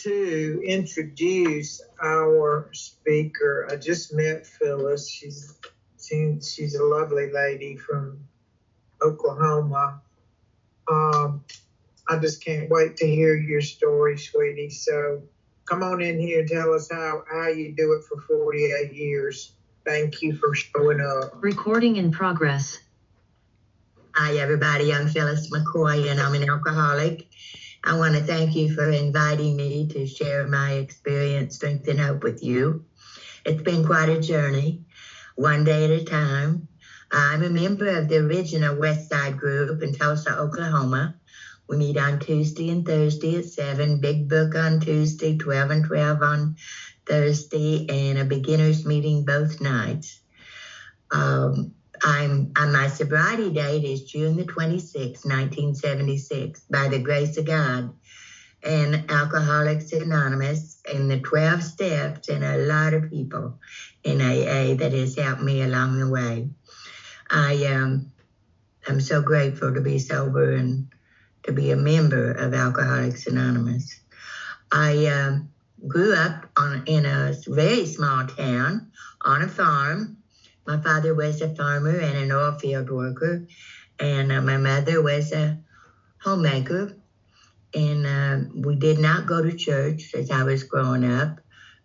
to introduce our speaker. I just met Phylis. She's a lovely lady from Oklahoma. I just can't wait to hear your story, sweetie. So come on in here and tell us how you do it for 48 years. Thank you for showing up. Recording in progress. Hi, everybody. I'm Phylis McCoy, and I'm an alcoholic. I want to thank you for inviting me to share my experience, strength, and hope with you. It's been quite a journey, one day at a time. I'm a member of the original West Side group in Tulsa, Oklahoma. We meet on Tuesday and Thursday at 7, Big Book on Tuesday, 12 and 12 on Thursday, and a beginner's meeting both nights. My sobriety date is June the 26th, 1976, by the grace of God, and Alcoholics Anonymous, and the 12 steps, and a lot of people in AA that has helped me along the way. I'm so grateful to be sober and to be a member of Alcoholics Anonymous. I grew up in a very small town on a farm. My father was a farmer and an oil field worker, and my mother was a homemaker. And we did not go to church as I was growing up,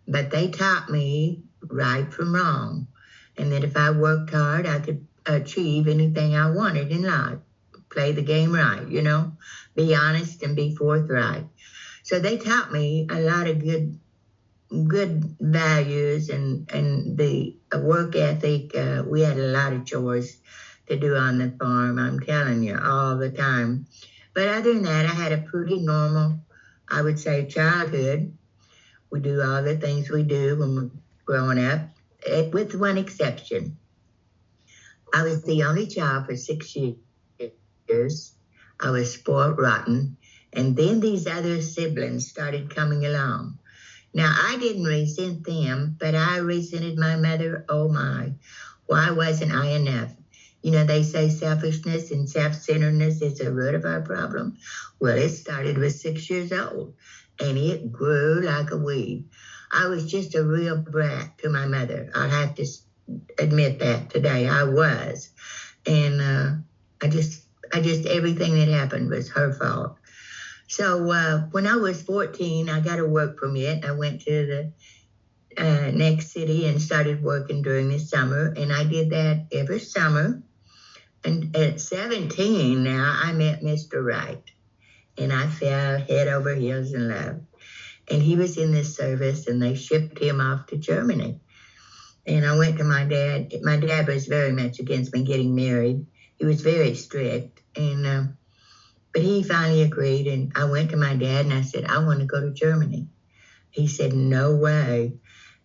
but they taught me right from wrong, and that if I worked hard, I could achieve anything I wanted in life. Play the game right, be honest and be forthright. So they taught me a lot of good values and the work ethic. We had a lot of chores to do on the farm, I'm telling you, all the time. But other than that, I had a pretty normal, I would say, childhood. We do all the things we do when we're growing up, with one exception. I was the only child for 6 years. I was spoiled rotten. And then these other siblings started coming along. Now, I didn't resent them, but I resented my mother. Oh, my. Why wasn't I enough? They say selfishness and self-centeredness is the root of our problem. Well, it started with 6 years old, and it grew like a weed. I was just a real brat to my mother. I'll have to admit that today. I was. And I just everything that happened was her fault. So when I was 14, I got a work permit. I went to the next city and started working during the summer. And I did that every summer. And at 17 now, I met Mr. Right. And I fell head over heels in love. And he was in this service, and they shipped him off to Germany. And I went to my dad. My dad was very much against me getting married. He was very strict. But he finally agreed, and I went to my dad and I said, I want to go to Germany. He said, no way.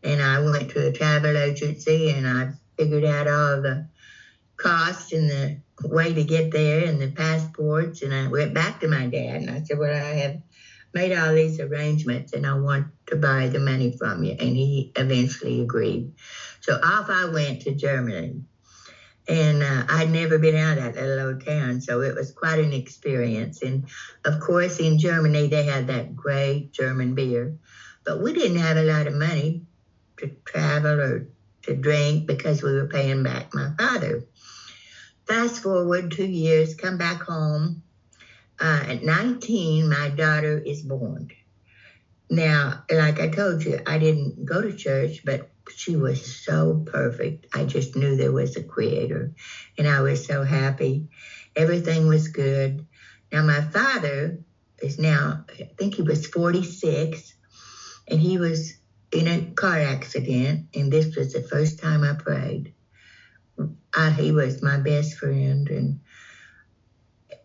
And I went to a travel agency and I figured out all the costs and the way to get there and the passports. And I went back to my dad and I said, well, I have made all these arrangements and I want to buy the money from you. And he eventually agreed. So off I went to Germany. And I'd never been out of that little old town, so it was quite an experience. And, of course, in Germany, they had that great German beer. But we didn't have a lot of money to travel or to drink because we were paying back my father. Fast forward 2 years, come back home. At 19, my daughter is born. Now, like I told you, I didn't go to church, but she was so perfect. I just knew there was a creator, and I was so happy. Everything was good. Now, my father is now, I think he was 46, and he was in a car accident, and this was the first time I prayed. He was my best friend,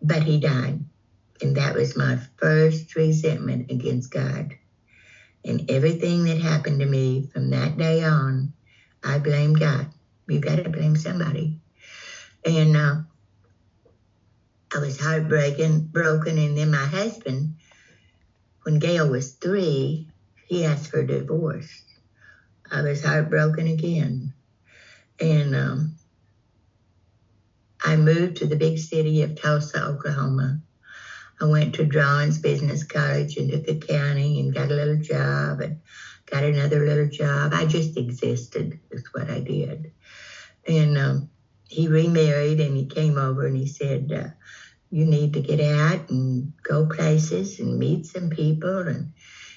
but he died, and that was my first resentment against God. And everything that happened to me from that day on, I blamed God. You got to blame somebody. And I was broken. And then my husband, when Gail was 3, he asked for a divorce. I was heartbroken again. And I moved to the big city of Tulsa, Oklahoma. I went to Drawings Business College and took accounting and got a little another little job. I just existed, is what I did. And he remarried, and he came over and he said, you need to get out and go places and meet some people. And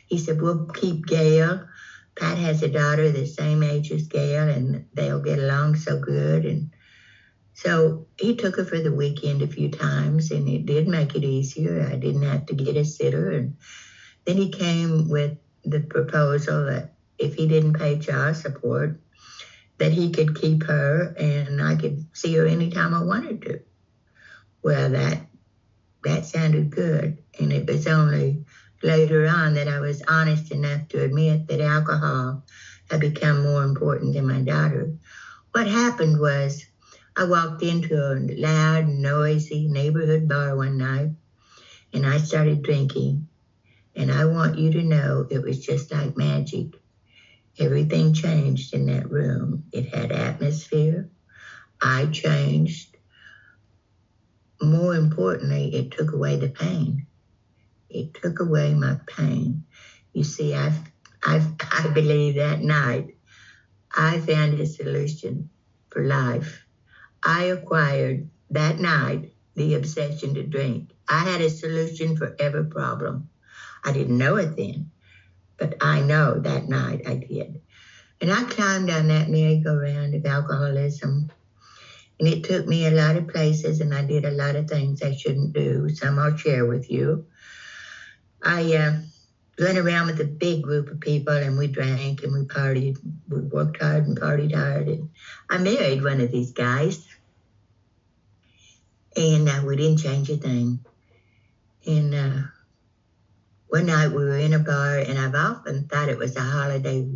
he said, we'll keep Gail. Pat has a daughter the same age as Gail, and they'll get along so good. And so he took her for the weekend a few times, and it did make it easier. I didn't have to get a sitter. And then he came with the proposal that if he didn't pay child support, that he could keep her and I could see her anytime I wanted to. Well, that sounded good. And it was only later on that I was honest enough to admit that alcohol had become more important than my daughter. What happened was I walked into a loud, noisy neighborhood bar one night, and I started drinking. And I want you to know it was just like magic. Everything changed in that room. It had atmosphere. I changed. More importantly, it took away the pain. It took away my pain. You see, I believe that night I found a solution for life. I acquired that night the obsession to drink. I had a solution for every problem. I didn't know it then, but I know that night I did. And I climbed down that merry-go-round of alcoholism. And it took me a lot of places, and I did a lot of things I shouldn't do. Some I'll share with you. I went around with a big group of people, and we drank and we partied. We worked hard and partied hard. And I married one of these guys, and we didn't change a thing. And one night we were in a bar, and I've often thought it was a holiday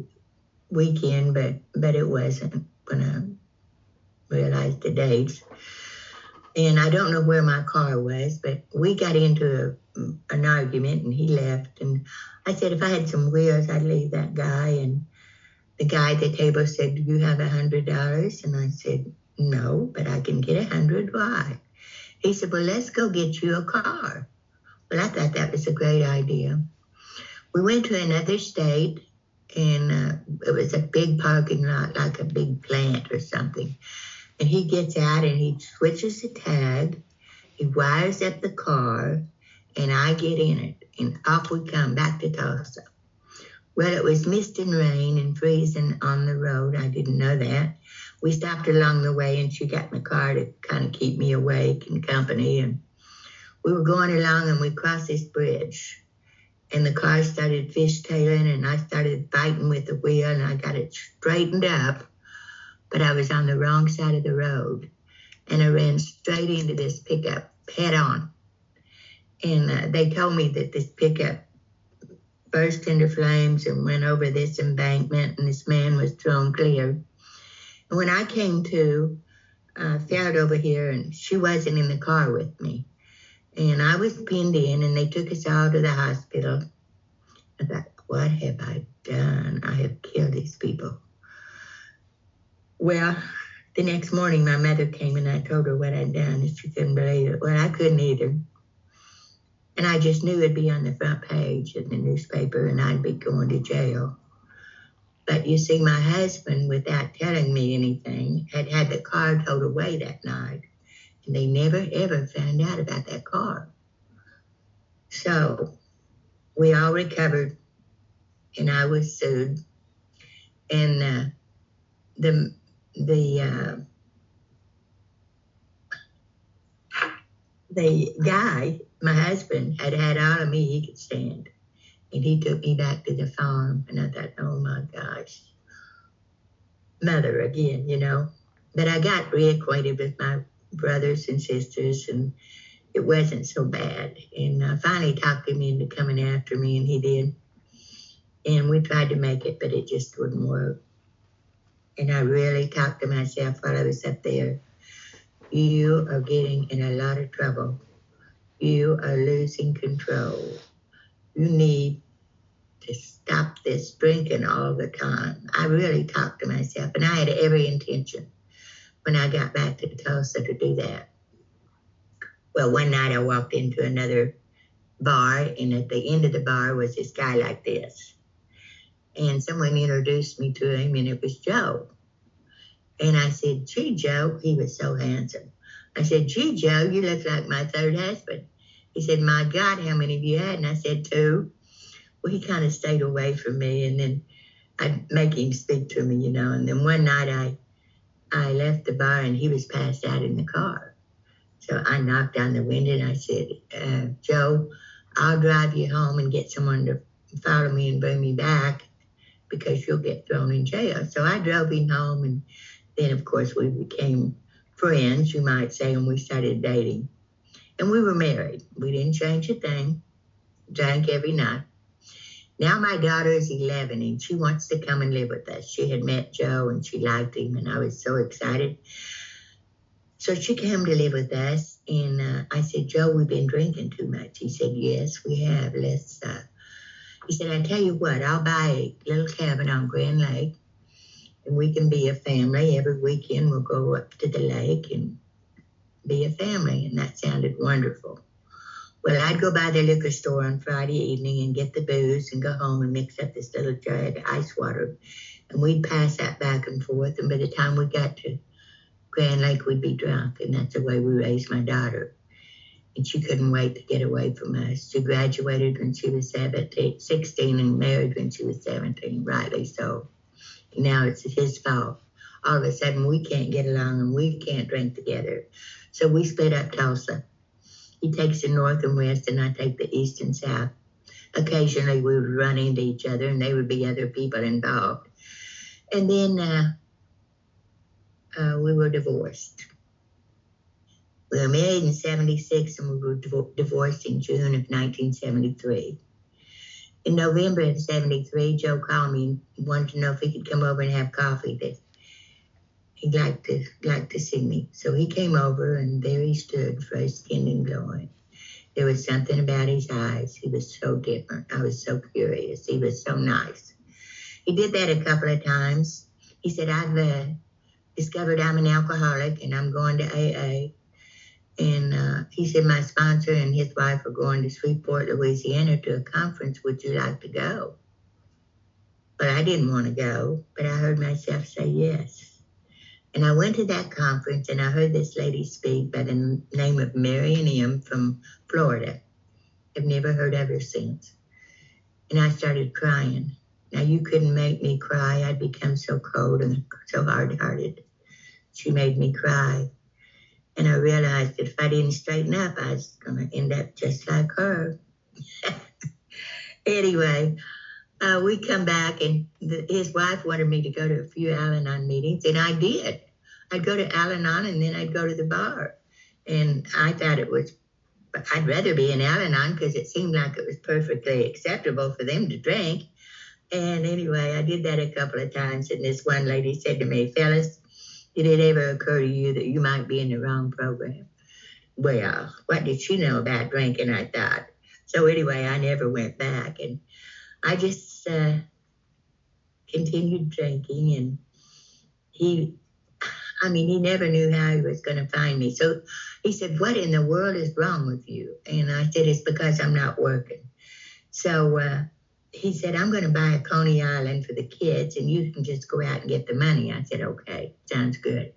weekend, but it wasn't when I realized the dates. And I don't know where my car was, but we got into an argument, and he left. And I said, if I had some wheels, I'd leave that guy. And the guy at the table said, do you have $100? And I said, no, but I can get 100. Why? He said, well, let's go get you a car. Well, I thought that was a great idea. We went to another state, and it was a big parking lot, like a big plant or something. And he gets out and he switches the tag, he wires up the car, and I get in it, and off we come back to Tulsa. Well, it was mist and rain and freezing on the road. I didn't know that. We stopped along the way, and she got in the car to kind of keep me awake and company. And we were going along, and we crossed this bridge. And the car started fishtailing, and I started fighting with the wheel, and I got it straightened up. But I was on the wrong side of the road, and I ran straight into this pickup head on. And they told me that this pickup burst into flames and went over this embankment, and this man was thrown clear. And when I came to, I felt over here, and she wasn't in the car with me. And I was pinned in, and they took us all to the hospital. I thought, what have I done? I have killed these people. Well, the next morning, my mother came, and I told her what I'd done, and she couldn't believe it. Well, I couldn't either. And I just knew it'd be on the front page of the newspaper, and I'd be going to jail. But you see, my husband, without telling me anything, had had the car towed away that night. And they never, ever found out about that car. So we all recovered, and I was sued. And the guy, my husband, had all of me he could stand. And he took me back to the farm. And I thought, oh my gosh, mother again, you know. But I got reacquainted with my brothers and sisters, and it wasn't so bad. And I finally talked him into coming after me, and he did. And we tried to make it, but it just wouldn't work. And I really talked to myself while I was up there. You are getting in a lot of trouble. You are losing control. You need to stop this drinking all the time. I really talked to myself, and I had every intention when I got back to Tulsa to do that. Well, one night I walked into another bar, and at the end of the bar was this guy like this. and someone introduced me to him, and it was Joe. And I said, gee, Joe, he was so handsome. I said, gee, Joe, you look like my third husband. He said, my God, how many have you had? And I said, 2. Well, he kind of stayed away from me, and then I'd make him speak to me, And then one night I left the bar, and he was passed out in the car. So I knocked on the window, and I said, Joe, I'll drive you home and get someone to follow me and bring me back because you'll get thrown in jail. So I drove him home, and then, of course, we became friends, you might say, and we started dating. And we were married. We didn't change a thing, drank every night. Now my daughter is 11, and she wants to come and live with us. She had met Joe, and she liked him, and I was so excited. So she came to live with us, and I said, Joe, we've been drinking too much. He said, yes, we have. He said, I tell you what, I'll buy a little cabin on Grand Lake, and we can be a family. Every weekend we'll go up to the lake and be a family. And that sounded wonderful. Well, I'd go by the liquor store on Friday evening and get the booze and go home and mix up this little jug of ice water. And we'd pass that back and forth. And by the time we got to Grand Lake, we'd be drunk. And that's the way we raised my daughter. And she couldn't wait to get away from us. She graduated when she was 16 and married when she was 17, rightly so. And now it's his fault. All of a sudden, we can't get along and we can't drink together. So we split up Tulsa. He takes the north and west, and I take the east and south. Occasionally, we would run into each other, and there would be other people involved. And then we were divorced. We were married in 76, and we were divorced in June of 1973. In November of 73, Joe called me and wanted to know if he could come over and have coffee. That he'd like to see me. So he came over, and there he stood, fresh-skinned and glowing. There was something about his eyes. He was so different. I was so curious. He was so nice. He did that a couple of times. He said, I've discovered I'm an alcoholic, and I'm going to AA. And he said, my sponsor and his wife are going to Shreveport, Louisiana to a conference. Would you like to go? But I didn't want to go, but I heard myself say yes. And I went to that conference, and I heard this lady speak by the name of Marion M. from Florida. I've never heard of her since. And I started crying. Now, you couldn't make me cry. I'd become so cold and so hard-hearted. She made me cry. And I realized that if I didn't straighten up, I was going to end up just like her. Anyway, we come back, and his wife wanted me to go to a few Al-Anon meetings, and I did. I'd go to Al-Anon, and then I'd go to the bar. And I thought I'd rather be in Al-Anon because it seemed like it was perfectly acceptable for them to drink. And anyway, I did that a couple of times, and this one lady said to me, Phylis, did it ever occur to you that you might be in the wrong program? Well, what did she know about drinking, I thought. So anyway, I never went back, and I just continued drinking, and he never knew how he was going to find me. So he said, what in the world is wrong with you? And I said, it's because I'm not working. So he said, I'm going to buy a Coney Island for the kids, and you can just go out and get the money. I said, okay, sounds good.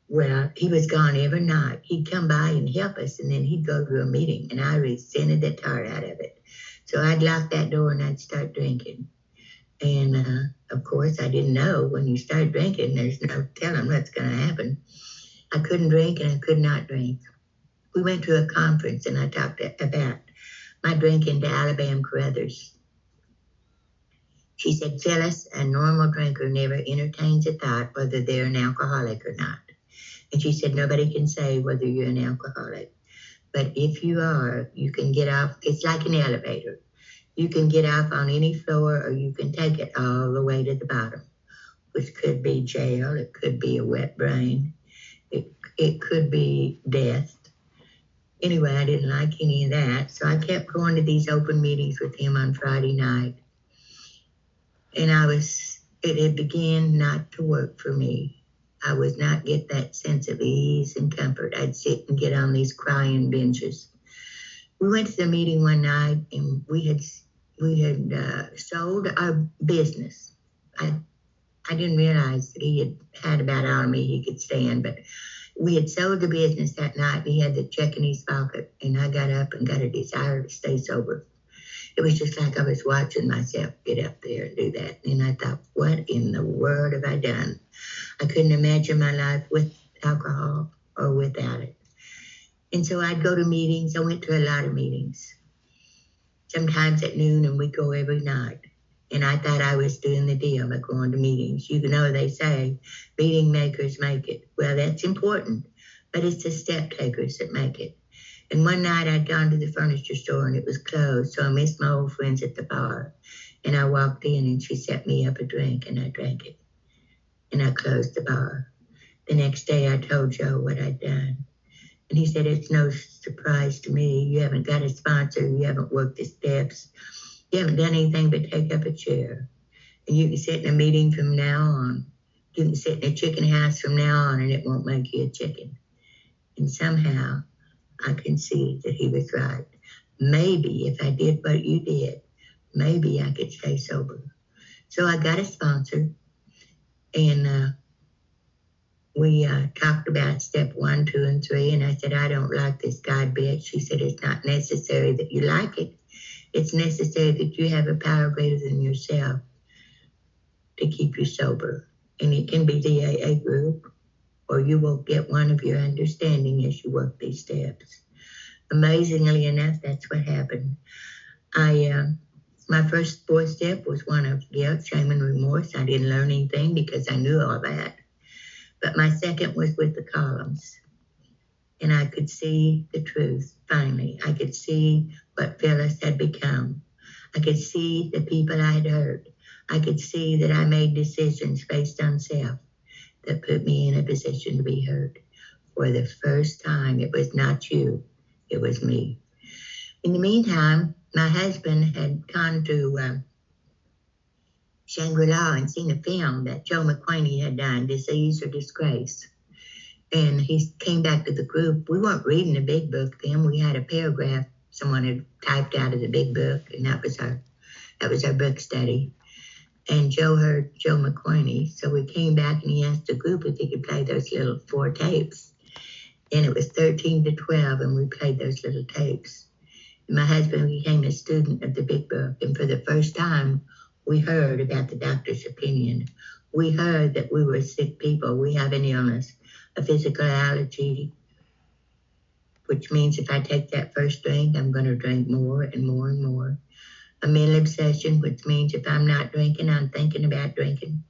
Well, he was gone every night. He'd come by and help us, and then he'd go to a meeting, and I resented the tar out of it. So I'd lock that door, and I'd start drinking. And, of course, I didn't know when you start drinking, there's no telling what's going to happen. I couldn't drink, and I could not drink. We went to a conference, and I talked about my drinking to Alabama Carruthers. She said, Phylis, a normal drinker never entertains a thought whether they're an alcoholic or not. And she said, nobody can say whether you're an alcoholic. But if you are, you can get off. It's like an elevator. You can get off on any floor, or you can take it all the way to the bottom, which could be jail. It could be a wet brain. It could be death. Anyway, I didn't like any of that. So I kept going to these open meetings with him on Friday night. And it began not to work for me. I would not get that sense of ease and comfort. I'd sit and get on these crying benches. We went to the meeting one night, and we had sold our business. I didn't realize that he had about all of me he could stand, but we had sold the business that night. And he had the check in his pocket, and I got up and got a desire to stay sober. It was just like I was watching myself get up there and do that. And I thought, what in the world have I done? I couldn't imagine my life with alcohol or without it. And so I'd go to meetings. I went to a lot of meetings, sometimes at noon, and we'd go every night. And I thought I was doing the deal by going to meetings. You know, they say meeting makers make it. Well, that's important, but it's the step takers that make it. And one night I'd gone to the furniture store and it was closed, so I missed my old friends at the bar. And I walked in and she set me up a drink and I drank it. And I closed the bar. The next day I told Joe what I'd done. And he said, it's no surprise to me. You haven't got a sponsor. You haven't worked the steps. You haven't done anything but take up a chair. And you can sit in a meeting from now on. You can sit in a chicken house from now on and it won't make you a chicken. And somehow I can see that he was right. Maybe if I did what you did, maybe I could stay sober. So I got a sponsor, and we talked about step 1, 2, and 3. And I said, I don't like this God bit. She said, it's not necessary that you like it. It's necessary that you have a power greater than yourself to keep you sober. And it can be the AA group, or you will get one of your understanding as you work these steps. Amazingly enough, that's what happened. My first 4th step was one of guilt, shame, and remorse. I didn't learn anything because I knew all that. But my second was with the columns. And I could see the truth, finally. I could see what Phylis had become. I could see the people I had hurt. I could see that I made decisions based on self that put me in a position to be hurt. For the first time, it was not you, it was me. In the meantime, my husband had gone to Shangri-La and seen a film that Joe McC had done, Disease or Disgrace. And he came back to the group. We weren't reading the big book then. We had a paragraph someone had typed out of the big book, and that was our book study. And Joe heard Joe McC, so we came back and he asked the group if he could play those little 4 tapes. And it was 13 to 12, and we played those little tapes. And my husband became a student of the big book, and for the first time, we heard about the doctor's opinion. We heard that we were sick people. We have an illness, a physical allergy, which means if I take that first drink, I'm going to drink more and more and more. A mental obsession, which means if I'm not drinking, I'm thinking about drinking.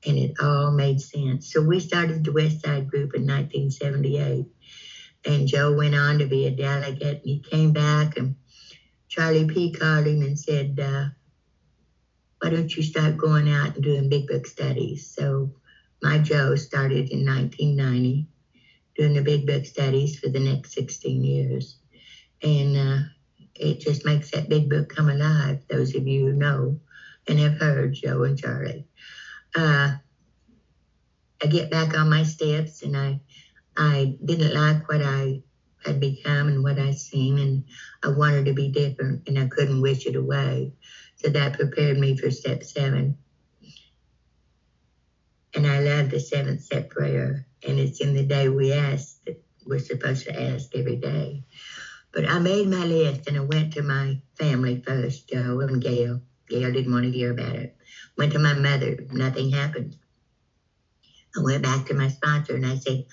And it all made sense. So we started the West Side Group in 1978. And Joe went on to be a delegate. And he came back, and Charlie P. called him and said, why don't you start going out and doing big book studies? So my Joe started in 1990, doing the big book studies for the next 16 years. And it just makes that big book come alive, those of you who know and have heard Joe and Charlie. I get back on my steps, and I didn't like what I had become and what I'd seen, and I wanted to be different, and I couldn't wish it away. So that prepared me for step 7. And I love the 7th step prayer, and it's in the day we ask that we're supposed to ask every day. But I made my list, and I went to my family first, Joe and Gail. Gail didn't want to hear about it. Went to my mother. Nothing happened. I went back to my sponsor, and I said,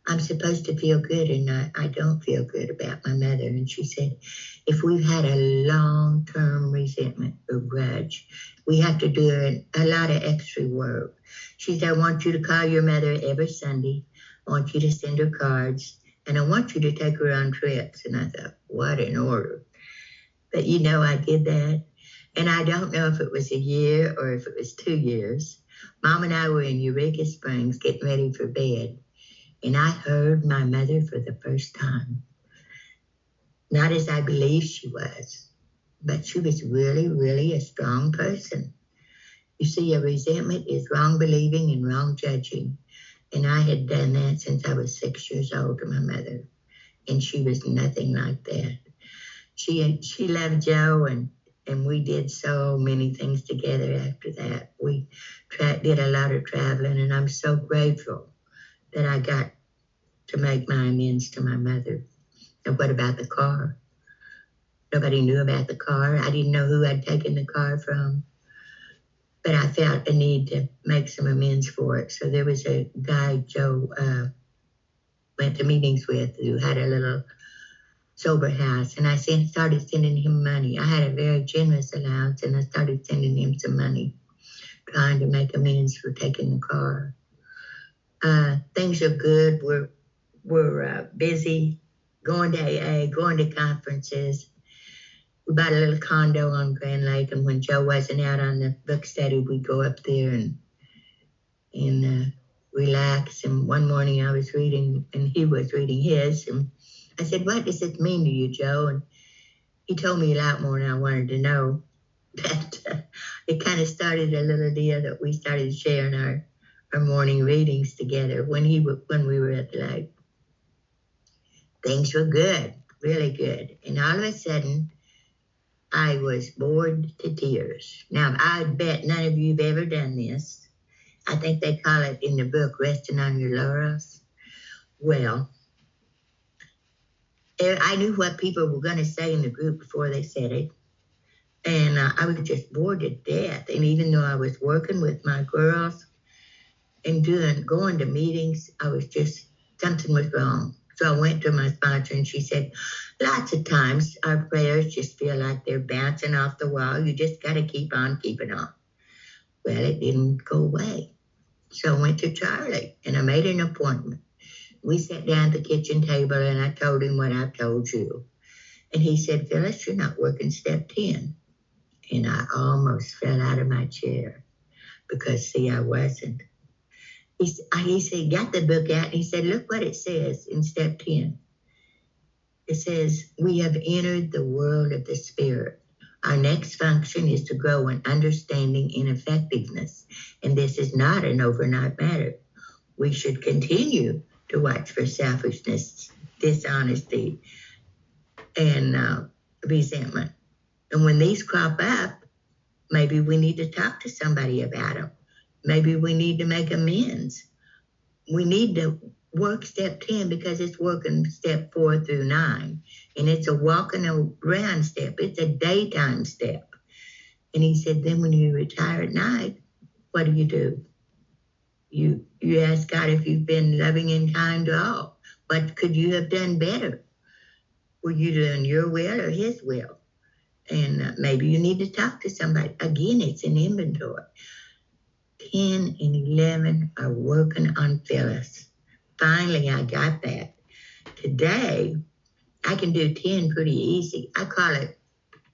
I'm supposed to feel good, and I don't feel good about my mother. And she said, if we've had a long-term resentment or grudge, we have to do a lot of extra work. She said, I want you to call your mother every Sunday. I want you to send her cards. And I want you to take her on trips. And I thought, what in order? But I did that. And I don't know if it was a year or if it was 2 years. Mom and I were in Eureka Springs getting ready for bed. And I heard my mother for the first time. Not as I believed she was, but she was really, really a strong person. You see, a resentment is wrong believing and wrong judging. And I had done that since I was 6 years old to my mother. And she was nothing like that. She loved Joe, and And we did so many things together after that. We did a lot of traveling, and I'm so grateful that I got to make my amends to my mother. And what about the car? Nobody knew about the car. I didn't know who I'd taken the car from. But I felt a need to make some amends for it. So there was a guy Joe went to meetings with who had a little sober house, and I started sending him money. I had a very generous allowance, and I started sending him some money, trying to make amends for taking the car. Things are good. We're busy, going to AA, going to conferences. We bought a little condo on Grand Lake, and when Joe wasn't out on the book study, we'd go up there and relax. And one morning I was reading, and he was reading his, and I said, "What does it mean to you, Joe?" And he told me a lot more than I wanted to know. That it kind of started a little deal that we started sharing our morning readings together when we were at the lake. Things were good, really good. And all of a sudden, I was bored to tears. Now, I bet none of you have ever done this. I think they call it in the book, resting on your laurels. Well, I knew what people were going to say in the group before they said it. And I was just bored to death. And even though I was working with my girls and going to meetings, something was wrong. So I went to my sponsor, and she said, lots of times our prayers just feel like they're bouncing off the wall. You just got to keep on keeping on. Well, it didn't go away. So I went to Charlie, and I made an appointment. We sat down at the kitchen table, and I told him what I've told you. And he said, Phyllis, you're not working step 10. And I almost fell out of my chair because, see, I wasn't. He said, got the book out, and he said, look what it says in step 10. It says, we have entered the world of the Spirit. Our next function is to grow in understanding and effectiveness, and this is not an overnight matter. We should continue to watch for selfishness, dishonesty, and resentment. And when these crop up, maybe we need to talk to somebody about them. Maybe we need to make amends. We need to work step 10 because it's working step 4 through 9. And it's a walking around step. It's a daytime step. And he said, then when you retire at night, what do? You ask God if you've been loving and kind to all. What could you have done better? Were you doing your will or his will? And maybe you need to talk to somebody. Again, it's an inventory. 10 and 11 are working on Phyllis. Finally, I got that. Today, I can do 10 pretty easy. I call it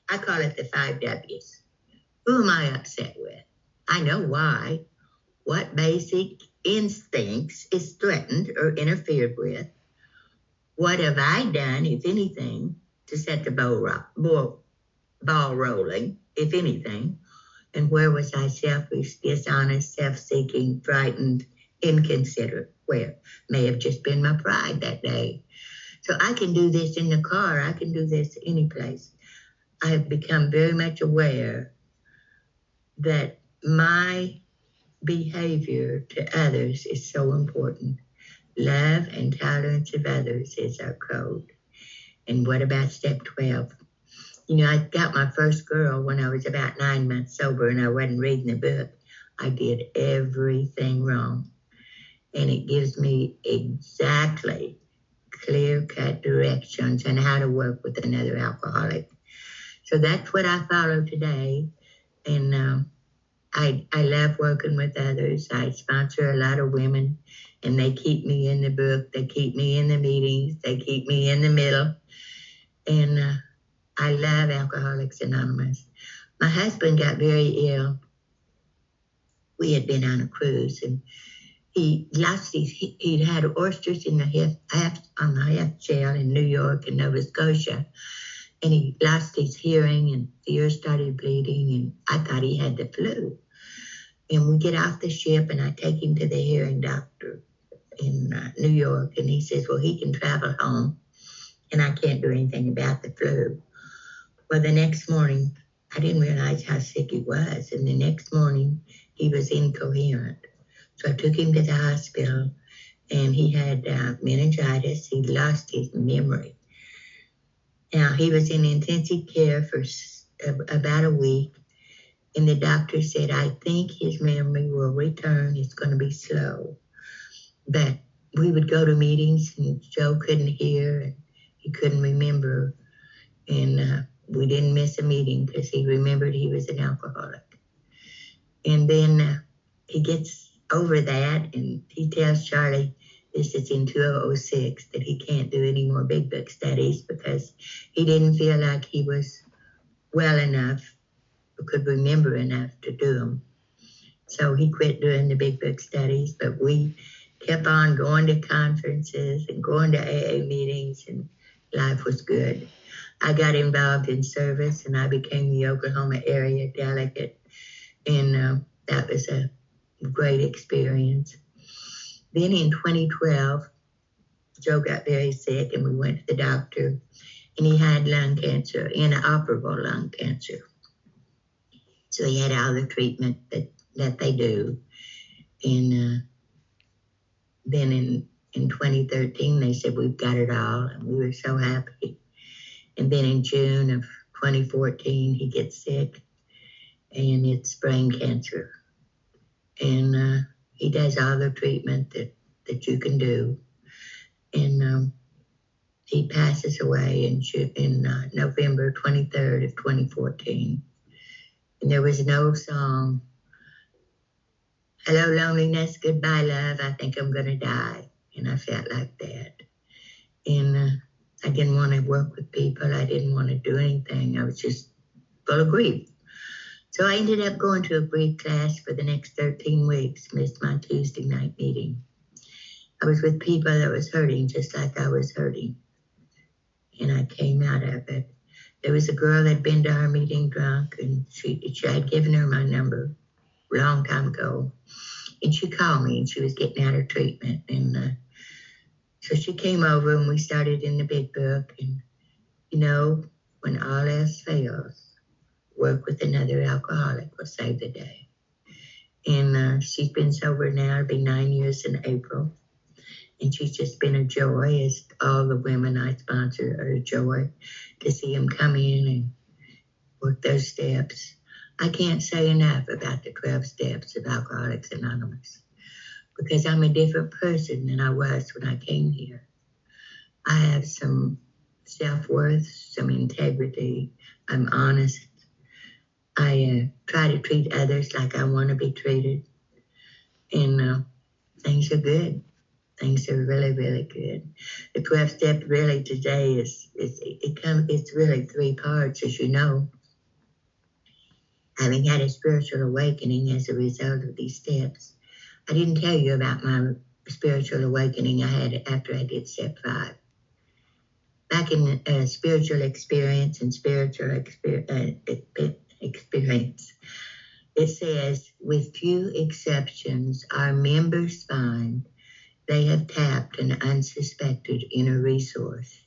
the 5 W's. Who am I upset with? I know why. What basic instincts is threatened or interfered with? What have I done, if anything, to set the ball rolling, if anything? And where was I selfish, dishonest, self-seeking, frightened, inconsiderate? Where? May have just been my pride that day. So I can do this in the car. I can do this any place. I have become very much aware that my behavior to others is so important. Love and tolerance of others is our code. And what about step 12? You know, I got my first girl when I was about 9 months sober, and I wasn't reading the book. I did everything wrong. And it gives me exactly clear-cut directions on how to work with another alcoholic. So that's what I follow today. And I love working with others. I sponsor a lot of women, and they keep me in the book. They keep me in the meetings. They keep me in the middle. And I love Alcoholics Anonymous. My husband got very ill. We had been on a cruise, and he'd had oysters in the half shell in New York and Nova Scotia, and he lost his hearing, and the ear started bleeding, and I thought he had the flu. And we get off the ship, and I take him to the hearing doctor in New York, and he says, well, he can travel home, and I can't do anything about the flu. Well, the next morning, I didn't realize how sick he was. And the next morning, he was incoherent. So I took him to the hospital, and he had meningitis. He lost his memory. Now, he was in intensive care for about a week, and the doctor said, I think his memory will return. It's going to be slow. But we would go to meetings, and Joe couldn't hear, and he couldn't remember. And we didn't miss a meeting because he remembered he was an alcoholic. And then he gets over that, and he tells Charlie, this is in 2006, that he can't do any more big book studies because he didn't feel like he was well enough or could remember enough to do them. So he quit doing the big book studies, but we kept on going to conferences and going to AA meetings, and life was good. I got involved in service, and I became the Oklahoma area delegate, and that was a great experience. Then in 2012, Joe got very sick, and we went to the doctor, and he had lung cancer, inoperable lung cancer. So he had all the treatment that they do. And then in 2013, they said, we've got it all, and we were so happy. And then in June of 2014, he gets sick, and it's brain cancer. And he does all the treatment that you can do. And he passes away in November 23rd of 2014. And there was no song, hello, loneliness, goodbye, love, I think I'm going to die. And I felt like that. And I didn't want to work with people. I didn't want to do anything. I was just full of grief. So I ended up going to a grief class for the next 13 weeks, missed my Tuesday night meeting. I was with people that was hurting just like I was hurting. And I came out of it. There was a girl that had been to our meeting drunk, and she had given her my number a long time ago. And she called me, and she was getting out of treatment. And so she came over, and we started in the big book. And, you know, when all else fails, work with another alcoholic will save the day. And she's been sober now. It'll be 9 years in April. And she's just been a joy, as all the women I sponsor are a joy to see them come in and work those steps. I can't say enough about the 12 steps of Alcoholics Anonymous because I'm a different person than I was when I came here. I have some self-worth, some integrity. I'm honest. I try to treat others like I want to be treated. And things are good. Things are really, really good. The 12 step really today it's really 3 parts, as you know. Having had a spiritual awakening as a result of these steps. I didn't tell you about my spiritual awakening I had after I did step 5. Back in spiritual experience and spiritual experience, it says, with few exceptions, our members find they have tapped an unsuspected inner resource.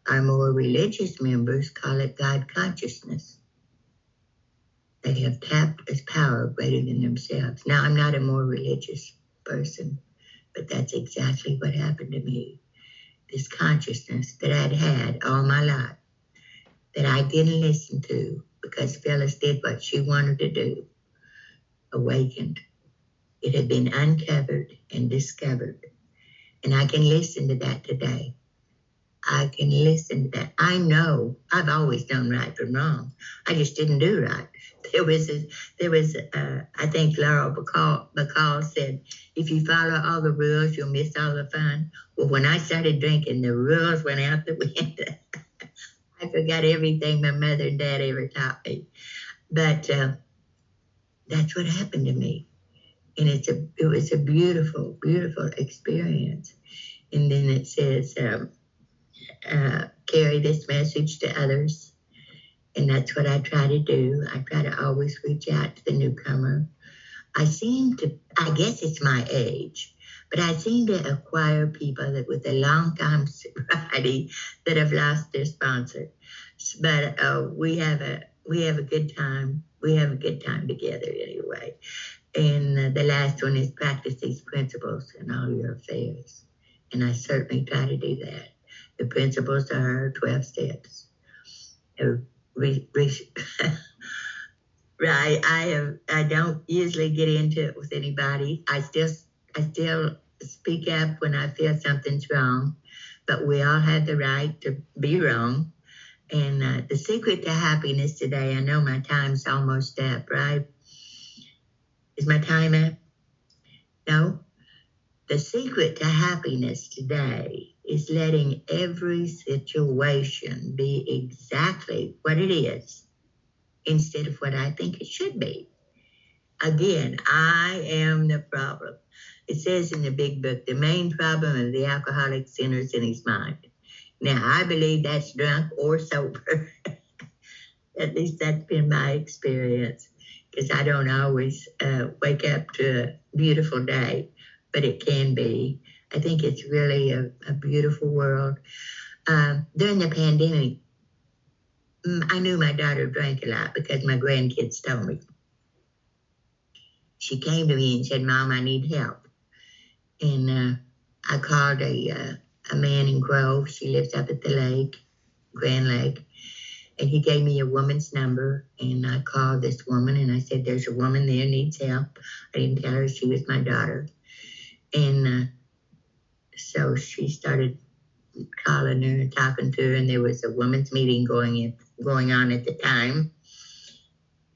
Our more religious members call it God consciousness. They have tapped as power greater than themselves. Now, I'm not a more religious person, but that's exactly what happened to me. This consciousness that I'd had all my life, that I didn't listen to because Phylis did what she wanted to do, awakened. It had been uncovered and discovered. And I can listen to that today. I can listen to that. I know I've always done right from wrong. I just didn't do right. There was I think Laurel Bacall said, if you follow all the rules, you'll miss all the fun. Well, when I started drinking, the rules went out the window. I forgot everything my mother and dad ever taught me. But that's what happened to me. And it was a beautiful, beautiful experience. And then it says, carry this message to others. And that's what I try to do. I try to always reach out to the newcomer. I guess it's my age, but I seem to acquire people that with a long time sobriety that have lost their sponsor. But we have we have a good time. We have a good time together anyway. And the last one is practice these principles in all your affairs. And I certainly try to do that. The principles are 12 steps. Right. I don't usually get into it with anybody. I still speak up when I feel something's wrong, but we all have the right to be wrong. And the secret to happiness today, I know my time's almost up, right? Is my time up? No? The secret to happiness today is letting every situation be exactly what it is instead of what I think it should be. Again, I am the problem. It says in the big book, the main problem of the alcoholic centers in his mind. Now, I believe that's drunk or sober. At least that's been my experience, because I don't always wake up to a beautiful day, but it can be. I think it's really a beautiful world. During the pandemic, I knew my daughter drank a lot because my grandkids told me. She came to me and said, Mom, I need help. And I called a man in Grove. She lives up at the lake, Grand Lake. And he gave me a woman's number. And I called this woman and I said, there's a woman there needs help. I didn't tell her she was my daughter. And so she started calling her and talking to her. And there was a women's meeting going on at the time.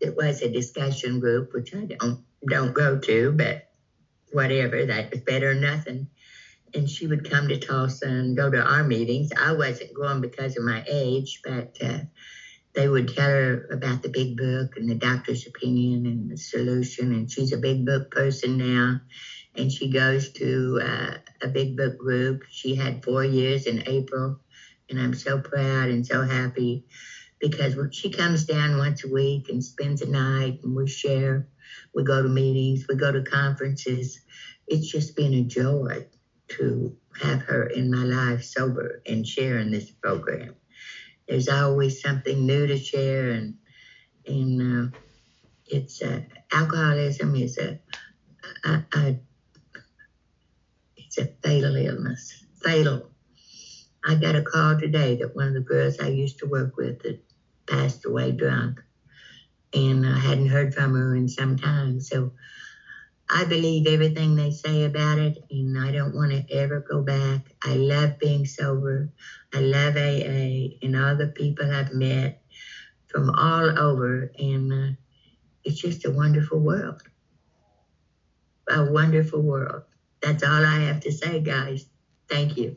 It was a discussion group, which I don't go to, but whatever, that was better than nothing. And she would come to Tulsa and go to our meetings. I wasn't going because of my age, but they would tell her about the big book and the doctor's opinion and the solution. And she's a big book person now. And she goes to a big book group. She had 4 years in April. And I'm so proud and so happy because she comes down once a week and spends a night and we share. We go to meetings, we go to conferences. It's just been a joy to have her in my life sober and sharing this program. There's always something new to share, and it's alcoholism is it's a fatal illness. Fatal. I got a call today that one of the girls I used to work with that passed away drunk. And I hadn't heard from her in some time. So I believe everything they say about it, and I don't want to ever go back. I love being sober. I love AA and all the people I've met from all over. And it's just a wonderful world. A wonderful world. That's all I have to say, guys. Thank you.